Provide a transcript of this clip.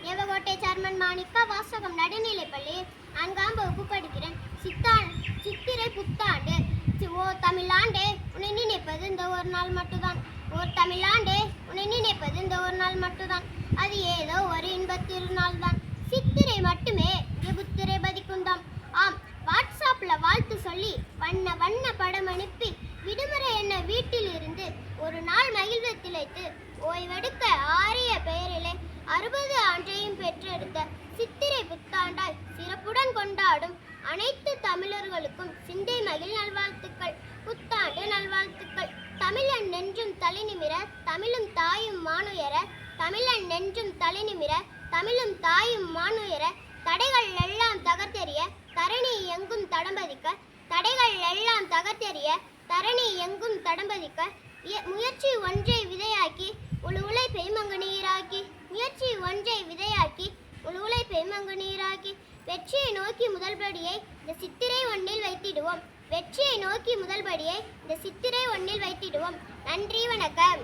Devakottai chairman Manika வாசகம் நடுநிலைப்பள்ளி 4ஆம் வகுப்பு படிக்கிறேன். சித்திரை புத்தாண்டு. ஓ தமிழாண்டே உன்னை நினைப்பது இந்த ஒரு நாள் மட்டும்தான். ஓ தமிழாண்டே உன்னை நினைப்பது இந்த ஒரு நாள் மட்டும்தான். அது ஏதோ ஒரு இன்பத்திருநாள் தான். சித்திரை மட்டுமே புத்திரை பதிக்குந்தாம். ஆம், வாட்ஸ்அப்ல வாழ்த்து சொல்லி வண்ண வண்ண படம் அனுப்பி விடுமுறை என்ன வீட்டில் இருந்து ஒரு நாள் மகிழ்வு திளைத்து ஓய்வெடுக்க ஆரிய பெயரிலே 60 ஆண்டையும் பெற்றெடுத்த சித்திரை புத்தாண்டாய் சிறப்புடன் கொண்டாடும் அனைத்து தமிழர்களுக்கும் சிந்தை மகிழ் நல்வாழ்த்துக்கள், புத்தாண்டு நல்வாழ்த்துக்கள். தமிழன் நெஞ்சும் தலை நிமிர தமிழும் தாயும் மானுயர, தமிழன் நெஞ்சும் தலை நிமிர தமிழும் தாயும் மானுயர, தடைகள் எல்லாம் தகர்த்தெறிய தரணி எங்கும் தடம்பதிக்க, தடைகள் எல்லாம் தகர்த்தெறிய தரணி எங்கும் தடம்பதிக்க, முயற்சி ஒன்றை விதையாக்கி உழைப்பை மங்கு நீராக்கி, முயற்சி ஒன்றை விதையாக்கி உழைப்பை மங்கு நீராக்கி, வெற்றியை நோக்கி முதல்படியை இந்த சித்திரை ஒன்னில் வைத்திடுவோம். வெற்றியை நோக்கி முதல்படியை இந்த சித்திரை ஒன்னில் வைத்திடுவோம். நன்றி, வணக்கம்.